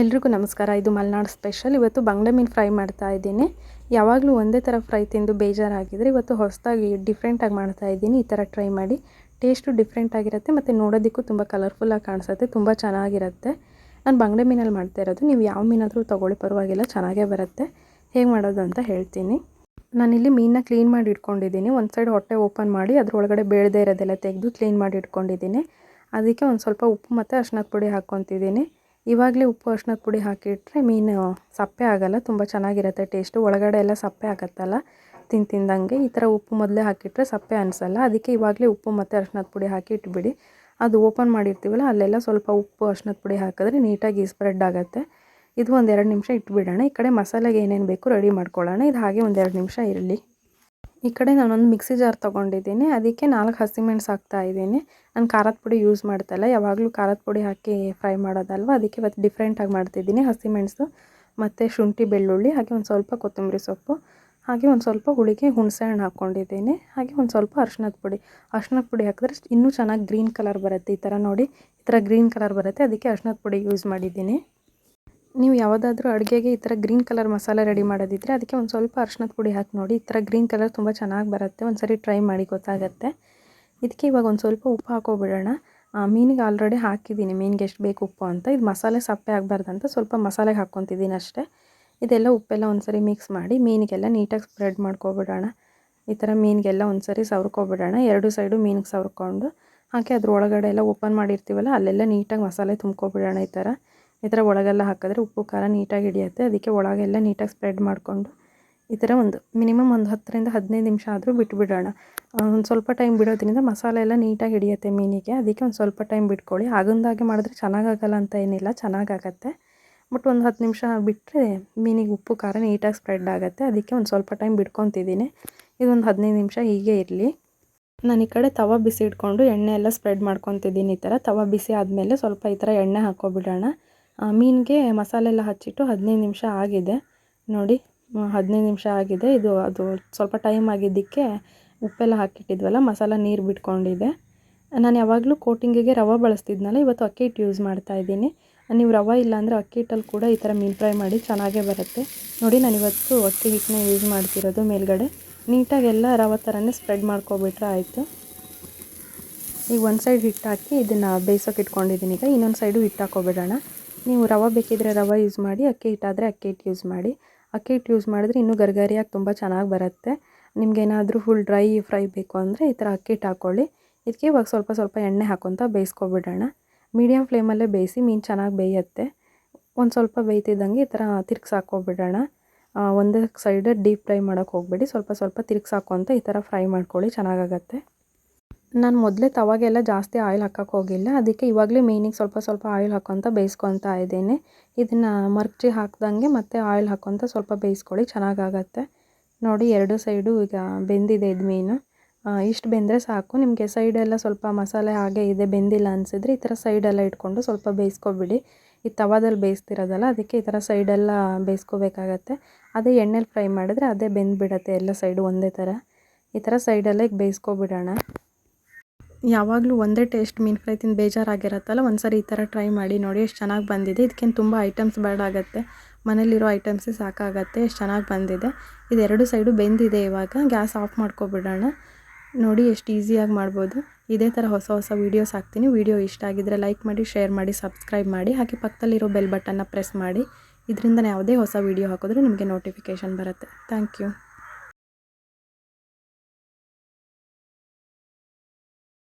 ಎಲ್ರಿಗೂ ನಮಸ್ಕಾರ. ಇದು ಮಲೆನಾಡು ಸ್ಪೆಷಲ್. ಇವತ್ತು ಬಂಗ್ಡೆ ಮೀನು ಫ್ರೈ ಮಾಡ್ತಾ ಇದ್ದೀನಿ. ಯಾವಾಗಲೂ ಒಂದೇ ಥರ ಫ್ರೈ ತಿಂದು ಬೇಜಾರಾಗಿದ್ದರೆ ಇವತ್ತು ಹೊಸದಾಗಿ ಡಿಫ್ರೆಂಟಾಗಿ ಮಾಡ್ತಾ ಇದ್ದೀನಿ. ಈ ಥರ ಟ್ರೈ ಮಾಡಿ. ಟೇಸ್ಟು ಡಿಫ್ರೆಂಟ್ ಆಗಿರುತ್ತೆ ಮತ್ತು ನೋಡೋದಕ್ಕೂ ತುಂಬ ಕಲರ್ಫುಲ್ಲಾಗಿ ಕಾಣಿಸುತ್ತೆ. ತುಂಬ ಚೆನ್ನಾಗಿರುತ್ತೆ. ನಾನು ಬಂಗ್ಡೆ ಮೀನಲ್ಲಿ ಮಾಡ್ತಾ ಇರೋದು. ನೀವು ಯಾವ ಮೀನಾದರೂ ತೊಗೊಳ್ಳಿ, ಪರವಾಗಿಲ್ಲ, ಚೆನ್ನಾಗೇ ಬರುತ್ತೆ. ಹೇಗೆ ಮಾಡೋದು ಅಂತ ಹೇಳ್ತೀನಿ. ನಾನಿಲ್ಲಿ ಮೀನನ್ನ ಕ್ಲೀನ್ ಮಾಡಿ ಇಟ್ಕೊಂಡಿದ್ದೀನಿ. ಒಂದು ಸೈಡ್ ಹೊಟ್ಟೆ ಓಪನ್ ಮಾಡಿ ಅದರೊಳಗಡೆ ಬೇಳದೇ ಇರೋದೆಲ್ಲ ತೆಗೆದು ಕ್ಲೀನ್ ಮಾಡಿ ಇಟ್ಕೊಂಡಿದ್ದೀನಿ. ಅದಕ್ಕೆ ಒಂದು ಸ್ವಲ್ಪ ಉಪ್ಪು ಮತ್ತು ಅರಿಶಿನದ ಪುಡಿ ಹಾಕ್ಕೊತಿದ್ದೀನಿ. ಇವಾಗಲೇ ಉಪ್ಪು ಅರಿಶಿನದ ಪುಡಿ ಹಾಕಿಟ್ರೆ ಮೀನು ಸಪ್ಪೆ ಆಗೋಲ್ಲ, ತುಂಬ ಚೆನ್ನಾಗಿರುತ್ತೆ ಟೇಸ್ಟು. ಒಳಗಡೆ ಎಲ್ಲ ಸಪ್ಪೆ ಆಗುತ್ತಲ್ಲ ತಿಂದಂಗೆ. ಈ ಥರ ಉಪ್ಪು ಮೊದಲೇ ಹಾಕಿಟ್ರೆ ಸಪ್ಪೆ ಅನಿಸಲ್ಲ. ಅದಕ್ಕೆ ಇವಾಗಲೇ ಉಪ್ಪು ಮತ್ತು ಅರಿಶಿನದ ಪುಡಿ ಹಾಕಿ ಇಟ್ಬಿಡಿ. ಅದು ಓಪನ್ ಮಾಡಿರ್ತೀವಲ್ಲ ಅಲ್ಲೆಲ್ಲ ಸ್ವಲ್ಪ ಉಪ್ಪು ಅರಿಶಿನದ ಪುಡಿ ಹಾಕಿದ್ರೆ ನೀಟಾಗಿ ಸ್ಪ್ರೆಡ್ ಆಗುತ್ತೆ. ಇದು ಒಂದು 2 ನಿಮಿಷ ಇಟ್ಬಿಡೋಣ. ಈ ಕಡೆ ಮಸಾಲೆಗೆ ಏನೇನು ಬೇಕು ರೆಡಿ ಮಾಡ್ಕೊಳ್ಳೋಣ. ಇದು ಹಾಗೆ ಒಂದು 2 ನಿಮಿಷ ಇರಲಿ. ಈ ಕಡೆ ನಾನೊಂದು ಮಿಕ್ಸಿ ಜಾರ್ ತೊಗೊಂಡಿದ್ದೀನಿ. ಅದಕ್ಕೆ 4 ಹಸಿಮೆಣಸು ಹಾಕ್ತಾಯಿದ್ದೀನಿ. ನಾನು ಖಾರದ ಪುಡಿ ಯೂಸ್ ಮಾಡ್ತಾಯಿಲ್ಲ, ಯಾವಾಗಲೂ ಖಾರದ ಪುಡಿ ಹಾಕಿ ಫ್ರೈ ಮಾಡೋದಲ್ವ, ಅದಕ್ಕೆ ಇವತ್ತು ಡಿಫ್ರೆಂಟಾಗಿ ಮಾಡ್ತಿದ್ದೀನಿ. ಹಸಿಮೆಣಸು ಮತ್ತು ಶುಂಠಿ ಬೆಳ್ಳುಳ್ಳಿ, ಹಾಗೆ ಒಂದು ಸ್ವಲ್ಪ ಕೊತ್ತಂಬರಿ ಸೊಪ್ಪು, ಹಾಗೆ ಒಂದು ಸ್ವಲ್ಪ ಹುಳಿಗೆ ಹುಣಸೆ ಹಣ್ಣು ಹಾಕ್ಕೊಂಡಿದ್ದೀನಿ. ಹಾಗೆ ಒಂದು ಸ್ವಲ್ಪ ಅರಿಶಿನದ ಪುಡಿ ಹಾಕಿದ್ರೆ ಇನ್ನೂ ಚೆನ್ನಾಗಿ ಗ್ರೀನ್ ಕಲರ್ ಬರುತ್ತೆ. ಈ ಥರ ನೋಡಿ, ಈ ಥರ ಗ್ರೀನ್ ಕಲರ್ ಬರುತ್ತೆ. ಅದಕ್ಕೆ ಅರಿಶಿನದ ಪುಡಿ ಯೂಸ್ ಮಾಡಿದ್ದೀನಿ. ನೀವು ಯಾವುದಾದ್ರೂ ಅಡುಗೆಗೆ ಈ ಥರ ಗ್ರೀನ್ ಕಲರ್ ಮಸಾಲೆ ರೆಡಿ ಮಾಡೋದಿದ್ದರೆ ಅದಕ್ಕೆ ಒಂದು ಸ್ವಲ್ಪ ಅರಿಶಿನದ ಪುಡಿ ಹಾಕಿ ನೋಡಿ. ಈ ಥರ ಗ್ರೀನ್ ಕಲರ್ ತುಂಬ ಚೆನ್ನಾಗಿ ಬರುತ್ತೆ. ಒಂದು ಸರಿ ಟ್ರೈ ಮಾಡಿ, ಗೊತ್ತಾಗುತ್ತೆ. ಇದಕ್ಕೆ ಇವಾಗ ಒಂದು ಸ್ವಲ್ಪ ಉಪ್ಪು ಹಾಕೋಬಿಡೋಣ. ಮೀನಿಗೆ ಆಲ್ರೆಡಿ ಹಾಕಿದ್ದೀನಿ, ಮೀನಿಗೆ ಎಷ್ಟು ಬೇಕು ಉಪ್ಪು ಅಂತ. ಇದು ಮಸಾಲೆ ಸಪ್ಪೆ ಆಗಬಾರ್ದಂತ ಸ್ವಲ್ಪ ಮಸಾಲೆಗೆ ಹಾಕ್ಕೊತಿದ್ದೀನಿ ಅಷ್ಟೇ. ಇದೆಲ್ಲ ಉಪ್ಪೆಲ್ಲ ಒಂದು ಸರಿ ಮಿಕ್ಸ್ ಮಾಡಿ ಮೀನಿಗೆಲ್ಲ ನೀಟಾಗಿ ಸ್ಪ್ರೆಡ್ ಮಾಡ್ಕೊಬಿಡೋಣ. ಈ ಥರ ಮೀನಿಗೆಲ್ಲ ಒಂದು ಸರಿ ಸವರ್ಕೊಬಿಡೋಣ. 2 ಸೈಡು ಮೀನಿಗೆ ಸವರ್ಕೊಂಡು ಹಾಕಿ ಅದ್ರ ಒಳಗಡೆ ಎಲ್ಲ ಓಪನ್ ಮಾಡಿರ್ತೀವಲ್ಲ ಅಲ್ಲೆಲ್ಲ ನೀಟಾಗಿ ಮಸಾಲೆ ತುಂಬ್ಕೊಬಿಡೋಣ. ಈ ಥರ ಒಳಗೆಲ್ಲ ಹಾಕಿದ್ರೆ ಉಪ್ಪು ಖಾರ ನೀಟಾಗಿ ಹಿಡಿಯುತ್ತೆ. ಅದಕ್ಕೆ ಒಳಗೆಲ್ಲ ನೀಟಾಗಿ ಸ್ಪ್ರೆಡ್ ಮಾಡಿಕೊಂಡು ಈ ಥರ ಮಿನಿಮಮ್ ಒಂದು 10ರಿಂದ 15 ನಿಮಿಷ ಆದರೂ ಬಿಟ್ಬಿಡೋಣ. ಒಂದು ಸ್ವಲ್ಪ ಟೈಮ್ ಬಿಡೋದ್ರಿಂದ ಮಸಾಲೆ ಎಲ್ಲ ನೀಟಾಗಿ ಹಿಡಿಯುತ್ತೆ ಮೀನಿಗೆ. ಅದಕ್ಕೆ ಒಂದು ಸ್ವಲ್ಪ ಟೈಮ್ ಬಿಟ್ಕೊಳ್ಳಿ. ಆಗಂದಾಗೆ ಮಾಡಿದ್ರೆ ಚೆನ್ನಾಗಾಗಲ್ಲ ಅಂತ ಏನಿಲ್ಲ, ಚೆನ್ನಾಗಾಗತ್ತೆ. ಬಟ್ ಒಂದು 10 ನಿಮಿಷ ಬಿಟ್ಟರೆ ಮೀನಿಗೆ ಉಪ್ಪು ಖಾರ ನೀಟಾಗಿ ಸ್ಪ್ರೆಡ್ ಆಗುತ್ತೆ. ಅದಕ್ಕೆ ಒಂದು ಸ್ವಲ್ಪ ಟೈಮ್ ಬಿಟ್ಕೊತಿದ್ದೀನಿ. ಇದೊಂದು 15 ನಿಮಿಷ ಹೀಗೆ ಇರಲಿ. ನಾನು ಈ ಕಡೆ ತವ ಬಿಸಿ ಇಟ್ಕೊಂಡು ಎಣ್ಣೆ ಎಲ್ಲ ಸ್ಪ್ರೆಡ್ ಮಾಡ್ಕೊತಿದ್ದೀನಿ. ಈ ಥರ ತವ ಬಿಸಿ ಆದಮೇಲೆ ಸ್ವಲ್ಪ ಈ ಥರ ಎಣ್ಣೆ ಹಾಕ್ಕೊಬಿಡೋಣ. ಮೀನಿಗೆ ಮಸಾಲೆ ಎಲ್ಲ ಹಚ್ಚಿಟ್ಟು 15 ನಿಮಿಷ ಆಗಿದೆ ನೋಡಿ. 15 ನಿಮಿಷ ಆಗಿದೆ. ಅದು ಸ್ವಲ್ಪ ಟೈಮ್ ಆಗಿದ್ದಕ್ಕೆ ಉಪ್ಪೆಲ್ಲ ಹಾಕಿಟ್ಟಿದ್ವಲ್ಲ, ಮಸಾಲ ನೀರು ಬಿಟ್ಕೊಂಡಿದೆ. ನಾನು ಯಾವಾಗಲೂ ಕೋಟಿಂಗಿಗೆ ರವೆ ಬಳಸ್ತಿದ್ನಲ್ಲ, ಇವತ್ತು ಅಕ್ಕಿ ಹಿಟ್ಟು ಯೂಸ್ ಮಾಡ್ತಾಯಿದ್ದೀನಿ. ನೀವು ರವೆ ಇಲ್ಲಾಂದರೆ ಅಕ್ಕಿ ಹಿಟ್ಟಲ್ಲಿ ಕೂಡ ಈ ಥರ ಮೀನು ಫ್ರೈ ಮಾಡಿ ಚೆನ್ನಾಗೇ ಬರುತ್ತೆ ನೋಡಿ. ನಾನಿವತ್ತು ಅಕ್ಕಿ ಹಿಟ್ಟನ್ನ ಯೂಸ್ ಮಾಡ್ತಿರೋದು. ಮೇಲ್ಗಡೆ ನೀಟಾಗಿ ಎಲ್ಲ ರವೆ ಥರನೇ ಸ್ಪ್ರೆಡ್ ಮಾಡ್ಕೊಬಿಟ್ರೆ ಆಯಿತು. ಈಗ ಒಂದು ಸೈಡ್ ಹಿಟ್ಟು ಹಾಕಿ ಇದನ್ನು ಬೇಯಿಸೋಕೆ ಇಟ್ಕೊಂಡಿದ್ದೀನಿ. ಈಗ ಇನ್ನೊಂದು ಸೈಡು ಹಿಟ್ಟು ಹಾಕ್ಕೊಬಿಡೋಣ. ನೀವು ರವೆ ಬೇಕಿದ್ದರೆ ರವೆ ಯೂಸ್ ಮಾಡಿ, ಅಕ್ಕಿ ಹಿಟ್ಟಾದರೆ ಅಕ್ಕಿ ಹಿಟ್ಟು ಯೂಸ್ ಮಾಡಿ. ಅಕ್ಕಿ ಹಿಟ್ಟು ಯೂಸ್ ಮಾಡಿದ್ರೆ ಇನ್ನೂ ಗರಿಗರಿಯಾಗಿ ತುಂಬ ಚೆನ್ನಾಗಿ ಬರುತ್ತೆ. ನಿಮಗೇನಾದರೂ ಫುಲ್ ಡ್ರೈ ಫ್ರೈ ಬೇಕು ಅಂದರೆ ಈ ಥರ ಅಕ್ಕಿ ಹಿಟ್ಟು ಹಾಕ್ಕೊಳ್ಳಿ. ಇದಕ್ಕೆ ಇವಾಗ ಸ್ವಲ್ಪ ಸ್ವಲ್ಪ ಎಣ್ಣೆ ಹಾಕ್ಕೊತ ಬೇಯಿಸ್ಕೊಬಿಡೋಣ. ಮೀಡಿಯಮ್ ಫ್ಲೇಮಲ್ಲೇ ಬೇಯಿಸಿ, ಮೀನು ಚೆನ್ನಾಗಿ ಬೇಯುತ್ತೆ. ಒಂದು ಸ್ವಲ್ಪ ಬೇಯ್ತಿದ್ದಂಗೆ ಈ ಥರ ತಿರ್ಗಿಸಾಕ್ಕೊಬಿಡೋಣ. ಒಂದೇ ಸೈಡ್ ಡೀಪ್ ಫ್ರೈ ಮಾಡೋಕ್ಕೆ ಹೋಗಬೇಡಿ, ಸ್ವಲ್ಪ ಸ್ವಲ್ಪ ತಿರ್ಗಿಸಾಕೊಂತ ಈ ಥರ ಫ್ರೈ ಮಾಡ್ಕೊಳ್ಳಿ, ಚೆನ್ನಾಗಾಗತ್ತೆ. ನಾನು ಮೊದಲೇ ತವಾಗೆಲ್ಲ ಜಾಸ್ತಿ ಆಯಿಲ್ ಹಾಕೋಕ್ಕೆ ಹೋಗಿಲ್ಲ, ಅದಕ್ಕೆ ಇವಾಗಲೇ ಮೀನಿಗೆ ಸ್ವಲ್ಪ ಸ್ವಲ್ಪ ಆಯಿಲ್ ಹಾಕ್ಕೊತ ಬೇಯಿಸ್ಕೊತಾ ಇದ್ದೀನಿ. ಇದನ್ನು ಮರ್ಚಿ ಹಾಕ್ದಂಗೆ ಮತ್ತೆ ಆಯಿಲ್ ಹಾಕ್ಕೊತ ಸ್ವಲ್ಪ ಬೇಯಿಸ್ಕೊಳ್ಳಿ, ಚೆನ್ನಾಗಾಗತ್ತೆ ನೋಡಿ. 2 ಸೈಡು ಈಗ ಬೆಂದಿದೆ ಇದು ಮೀನು. ಇಷ್ಟು ಬೆಂದರೆ ಸಾಕು. ನಿಮಗೆ ಸೈಡೆಲ್ಲ ಸ್ವಲ್ಪ ಮಸಾಲೆ ಹಾಗೆ ಇದೆ, ಬೆಂದಿಲ್ಲ ಅನಿಸಿದ್ರೆ ಈ ಥರ ಸೈಡೆಲ್ಲ ಇಟ್ಕೊಂಡು ಸ್ವಲ್ಪ ಬೇಯಿಸ್ಕೊಬಿಡಿ. ಈ ತವಾದಲ್ಲಿ ಬೇಯಿಸ್ತಿರೋದಲ್ಲ, ಅದಕ್ಕೆ ಈ ಥರ ಸೈಡೆಲ್ಲ ಬೇಯಿಸ್ಕೋಬೇಕಾಗತ್ತೆ. ಅದೇ ಎಣ್ಣೆಲಿ ಫ್ರೈ ಮಾಡಿದ್ರೆ ಅದೇ ಬೆಂದುಬಿಡತ್ತೆ ಎಲ್ಲ ಸೈಡು ಒಂದೇ ಥರ. ಈ ಥರ ಸೈಡೆಲ್ಲ ಈಗ ಬೇಯಿಸ್ಕೊಬಿಡೋಣ. ಯಾವಾಗಲೂ ಒಂದೇ ಟೇಸ್ಟ್ ಮೀನು ಫ್ರೈ ತಿಂದು ಬೇಜಾರಾಗಿರುತ್ತಲ್ಲ, ಒಂದು ಸರಿ ಈ ಥರ ಟ್ರೈ ಮಾಡಿ ನೋಡಿ. ಎಷ್ಟು ಚೆನ್ನಾಗಿ ಬಂದಿದೆ. ಇದಕ್ಕೇನು ತುಂಬ ಐಟಮ್ಸ್ ಬೇಡ ಆಗುತ್ತೆ, ಮನೇಲಿರೋ ಐಟಮ್ಸೇ ಸಾಕಾಗತ್ತೆ. ಎಷ್ಟು ಚೆನ್ನಾಗಿ ಬಂದಿದೆ. ಇದು 2 ಸೈಡು ಬೆಂದಿದೆ. ಇವಾಗ ಗ್ಯಾಸ್ ಆಫ್ ಮಾಡ್ಕೊಬಿಡೋಣ. ನೋಡಿ ಎಷ್ಟು ಈಸಿಯಾಗಿ ಮಾಡ್ಬೋದು. ಇದೇ ಥರ ಹೊಸ ಹೊಸ ವೀಡಿಯೋಸ್ ಹಾಕ್ತೀನಿ. ವಿಡಿಯೋ ಇಷ್ಟ ಆಗಿದ್ದರೆ ಲೈಕ್ ಮಾಡಿ, ಶೇರ್ ಮಾಡಿ, ಸಬ್ಸ್ಕ್ರೈಬ್ ಮಾಡಿ. ಹಾಗೆ ಪಕ್ಕದಲ್ಲಿರೋ ಬೆಲ್ ಬಟನ್ನ ಪ್ರೆಸ್ ಮಾಡಿ. ಇದರಿಂದ ಯಾವುದೇ ಹೊಸ ವೀಡಿಯೋ ಹಾಕಿದ್ರೂ ನಿಮಗೆ ನೋಟಿಫಿಕೇಷನ್ ಬರುತ್ತೆ. Thank you.